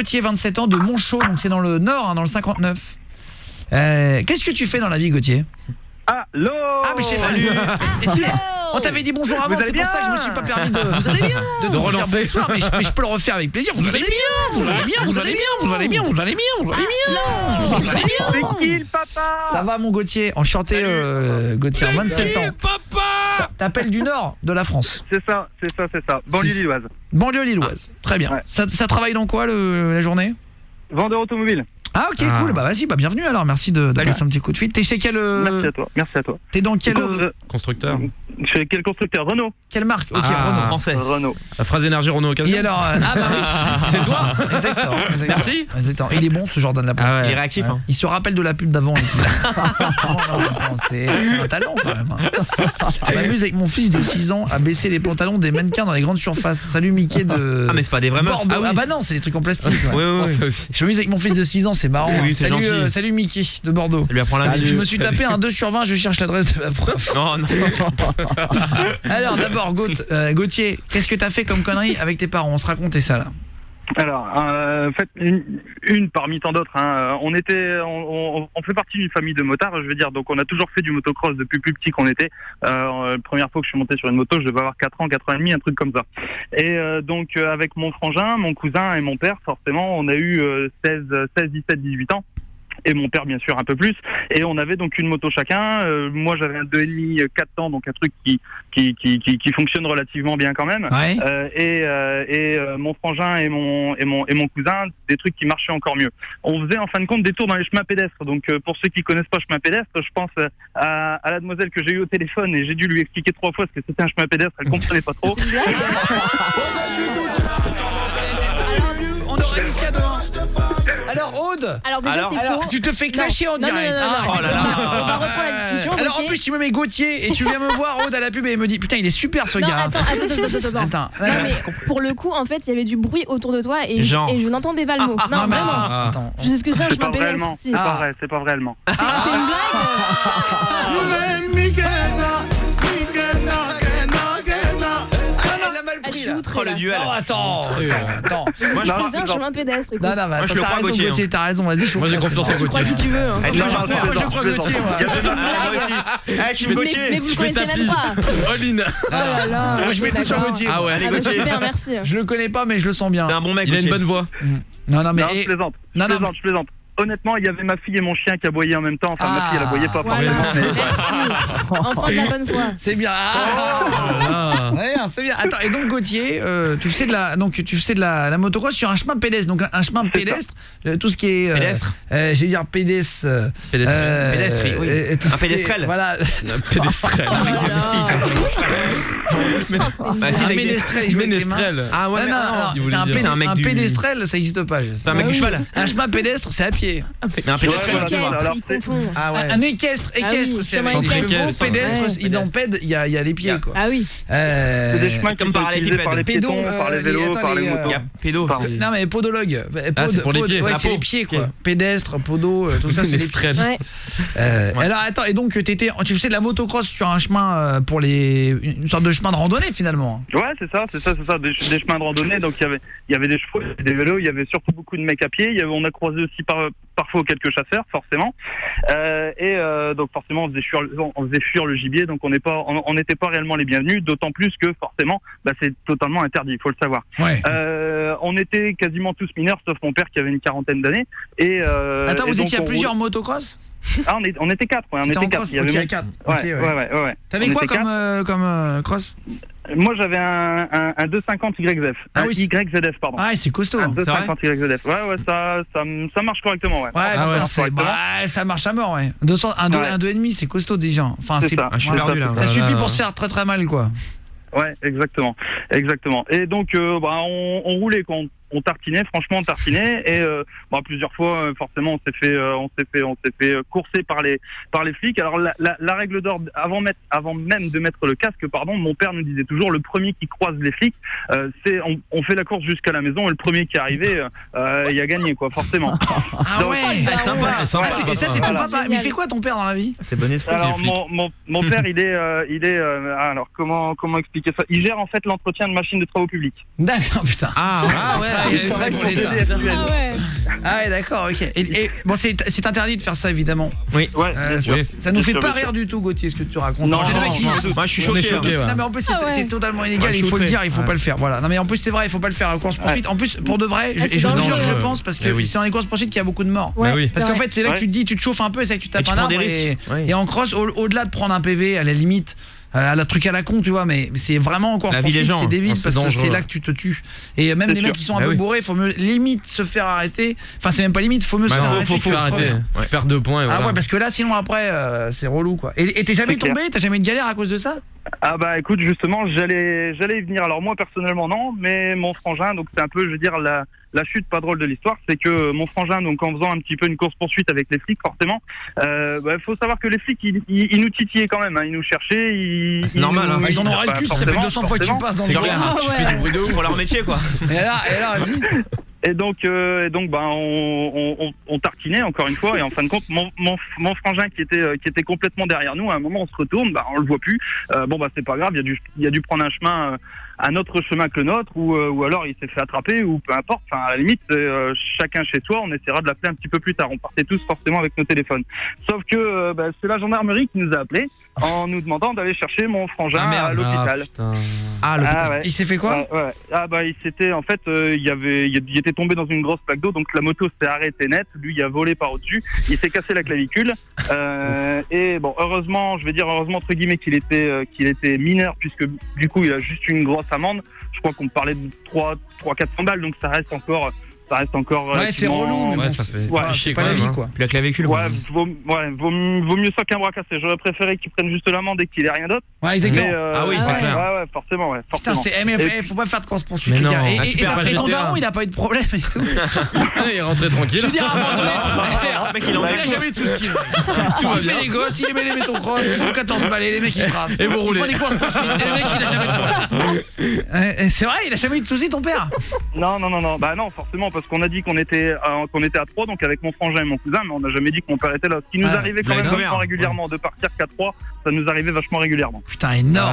Gauthier, 27 ans, de Montchaux, donc c'est dans le Nord, hein, dans le 59. Qu'est-ce que tu fais dans la vie, Gauthier? Allô. Ah, mais salut. On t'avait dit bonjour avant, c'est pour ça que je me suis pas permis de relancer bonsoir, mais je peux le refaire avec plaisir. Vous allez bien, vous allez bien, vous allez bien, vous allez bien, vous allez bien, vous allez bien. C'est qui le papa? Ça va mon Gauthier, enchanté Gauthier, 27 ans. Papa. T'appelles du Nord de la France. C'est ça. Banlieue lilloise. Banlieue lilloise. Très bien. Ouais. Ça travaille dans quoi la journée? Vendeur automobile. Ah ok cool, bah vas-y, bienvenue alors, merci de passer un petit coup de fil. T'es chez quel Merci à toi. T'es dans quel constructeur? Chez quel constructeur? Renault. Quelle marque? Ok, Renault. Français. Renault. La phrase énergie Renault occasion. Et alors bah oui, c'est toi. Exactement. Merci. Exactement. Il est bon ce Jordan Lapin. Ah ouais. Il est réactif hein. Il se rappelle de la pub d'avant et tout. C'est un talent quand même. Je m'amuse avec mon fils de 6 ans à baisser les pantalons des mannequins dans les grandes surfaces. Salut Mickey de Ah mais c'est pas des vrais meufs. Ah bah non, c'est des trucs en plastique. Oui. Je m'amuse avec mon fils de 6 ans, c'est marrant. Oui, salut Mickey de Bordeaux. Ça lui apprend la vie. Je me suis tapé un 2 sur 20, je cherche l'adresse de ma prof. Non. Alors d'abord Gauthier, qu'est-ce que t'as fait comme connerie avec tes parents? On se racontait ça là. Alors, en fait, une parmi tant d'autres. Hein. On fait partie d'une famille de motards, je veux dire. Donc, on a toujours fait du motocross depuis plus petit qu'on était. La première fois que je suis monté sur une moto, je devais avoir 4 ans, 4 ans et demi, un truc comme ça. Et donc, avec mon frangin, mon cousin et mon père, forcément, on a eu 16, 17, 18 ans. Et mon père bien sûr un peu plus, et on avait donc une moto chacun. Moi j'avais un 2,5 4 temps, donc un truc qui fonctionne relativement bien quand même. Ouais. Et mon frangin et mon cousin, des trucs qui marchaient encore mieux. On faisait en fin de compte des tours dans les chemins pédestres. Donc pour ceux qui connaissent pas chemin pédestre, je pense à la demoiselle que j'ai eue au téléphone et j'ai dû lui expliquer 3 fois ce que c'était un chemin pédestre. Elle comprenait pas trop. On aurait jusqu'à demain. Alors Aude. Alors déjà c'est faux. Tu te fais clasher en direct. Non. Oh là là. On va reprendre la discussion. Alors en plus tu me mets Gauthier et tu viens me voir Aude à la pub et me dit putain il est super ce gars. Attends. Non mais pour le coup en fait il y avait du bruit autour de toi et je n'entendais pas le mot. Non vraiment. Attends. Je sais ce que c'est un chemin pédestre. C'est pas vrai, c'est pas vrai allemand. C'est une blague. Je suis outrée là. Le duel. Oh, attends. Moi je faisais un chemin pédestre. Non, moi je le crois Gauthier, t'as raison, vas-y. Moi j'ai confiance en Tu crois Gauthier. qui tu veux. Moi je crois Gauthier, moi. Mais vous le connaissez même pas. All-in. Oh là là. Moi je mets tout sur Gauthier. Ah ouais, allez Gauthier. Super, merci. Je le connais pas mais je le sens bien. C'est un bon mec, il a une bonne voix. Non mais je plaisante. Honnêtement, il y avait ma fille et mon chien qui aboyaient en même temps. Enfin, ma fille, elle aboyait pas forcément. Merci. Enfant de la bonne foi. C'est bien. Ouais, c'est bien. Attends, et donc Gauthier, tu faisais de la motocross sur un chemin pédestre. Donc un chemin pédestre, tout ce qui est pédestre. J'ai dire pédestre. Pédestri, oui. Un pédestrel. Voilà. Pédestrel. Un pédestrel, je mets les mains. Ah ouais, non, un pédestrel, ça n'existe pas. C'est un mec du cheval. Un chemin pédestre, c'est à pied. Mais un pédestrel, il confond. Ah ouais. Un équestre, c'est avec les chevaux, pédestre, il y a les pieds quoi. Ah oui. C'est des chemins comme par les par les piétons, par les vélos, par les motos. Pédo. Non mais podologue. C'est pour les pieds. Ouais, c'est les pieds quoi. Pédestre, podo, tout ça c'est les pieds. Alors attends, et donc tu faisais de la motocross sur un chemin pour une sorte de chemin de randonnée finalement. Ouais, c'est ça, des chemins de randonnée. Donc il y avait des chevaux, des vélos, il y avait surtout beaucoup de mecs à pied. On a croisé aussi parfois quelques chasseurs, forcément. Donc forcément, on faisait fuir le gibier, donc on n'était pas réellement les bienvenus, d'autant plus que forcément, c'est totalement interdit, il faut le savoir. Ouais. On était quasiment tous mineurs, sauf mon père qui avait une 40aine d'années. Attends, vous étiez à plusieurs motocross? Ah, on était 4, ouais, on était 4. Il y avait 4. Ouais. T'avais quoi comme cross? Moi j'avais un 250 YZF. Ah oui, YZF, pardon. Ah, c'est costaud. Un 250 YZF. Ouais, ça marche correctement, ouais. Ça marche à mort, ouais. Un 2,5, c'est costaud déjà. Enfin, c'est ça. Je suis perdu là. Ça suffit pour se faire très très mal, quoi. Ouais, exactement. Et donc, on roulait quand on tartinait, franchement on tartinait, et plusieurs fois forcément on s'est fait courser par les flics. Alors la règle d'ordre avant même de mettre le casque, mon père nous disait toujours le premier qui croise les flics, on fait la course jusqu'à la maison et le premier qui est arrivé il a gagné quoi, forcément. Ah ouais, sympa. Et ça c'est ton papa. Mais il fait quoi ton père dans la vie? C'est bon esprit. Alors mon père il est alors comment expliquer ça? Il gère en fait l'entretien de machines de travaux publics. D'accord, putain. Ah ouais. il est très pour l'État. Ah ouais. Ah ouais, d'accord, ok. Et bon, c'est interdit de faire ça, évidemment. Ouais. Ça nous fait sûr, pas bien sûr. rire du tout, Gauthier, ce que tu racontes. Non, C'est le mec qui... Moi, je suis choqué. Non mais en plus c'est totalement illégal, il faut le dire, il faut pas le faire. Voilà. Non mais en plus c'est vrai, il faut pas le faire à course poursuite. En plus pour de vrai, et je vous jure que je pense parce que c'est dans les courses poursuites qu'il y a beaucoup de morts. Parce qu'en fait, c'est là que tu te dis, tu te chauffes un peu, c'est que tu tapes un arbre et en cross au-delà de prendre un PV à la limite à la truc à la con, tu vois, mais c'est vraiment encore c'est débile parce que c'est là que tu te tues. Et même les mecs qui sont un peu bourrés, faut mieux limite se faire arrêter. Enfin, c'est même pas limite, faut mieux se faire arrêter. Faut arrêter. Tu perds 2 points et voilà. Ah ouais, parce que là sinon après c'est relou quoi. Et t'es jamais tombé, t'as jamais eu de galère à cause de ça? Ah bah écoute, justement, j'allais y venir. Alors moi personnellement non, mais mon frangin, donc c'est un peu, je veux dire, la chute pas drôle de l'histoire, c'est que mon frangin, donc en faisant un petit peu une course poursuite avec les flics, forcément, faut savoir que les flics ils nous titillaient quand même, hein, ils nous cherchaient, c'est normal, hein. Ils en ont ras le cul, ça fait 200 fois que tu passes dans le regard. Tu fais du bruit de ouf pour leur métier quoi. Et là, vas-y. Et donc on tartinait encore une fois, et en fin de compte mon frangin qui était complètement derrière nous, à un moment on se retourne, on le voit plus. C'est pas grave, il a dû prendre un chemin, un autre chemin que le nôtre, ou alors il s'est fait attraper, ou peu importe. Enfin, à la limite, chacun chez soi, on essaiera de l'appeler un petit peu plus tard. On partait tous forcément avec nos téléphones. Sauf que c'est la gendarmerie qui nous a appelés en nous demandant d'aller chercher mon frangin à l'hôpital. Ouais. Il s'est fait quoi? Il s'était, en fait, il était tombé dans une grosse plaque d'eau, donc la moto s'est arrêtée net. Lui, il a volé par au-dessus. Il s'est cassé la clavicule. Et bon, heureusement entre guillemets qu'il était mineur, puisque du coup, il a juste une grosse amende. Je crois qu'on parlait de 300-400 balles, donc ça reste encore ouais, c'est relou, mais c'est pas la vie quoi. Puis la clavicule. Vaut mieux ça qu'un bras cassé. J'aurais préféré qu'il prenne juste l'amende et qu'il ait rien d'autre. Ouais, exactement. Ah oui, c'est clair. Ouais, forcément. Putain, faut pas faire de course poursuite les gars. Et ton daron, il a pas eu de problème et tout. Il est rentré tranquille. Je veux dire, à un moment donné, il a jamais eu de soucis. Tout va bien. Il fait les gosses, il aimait les métocross, ils sont 14 balais, les mecs ils tracent. Et vous roulez. Ils font des courses poursuites, et le mec il a jamais de problème. C'est vrai, il a jamais eu de soucis ton père? Non. Bah non, forcément, parce qu'on a dit qu'on était à 3, donc avec mon frangin et mon cousin, mais on n'a jamais dit que mon père était là. Ce qui nous arrivait quand même vachement régulièrement, de partir qu'à 3, ça nous arrivait vachement régulièrement. Putain, énorme.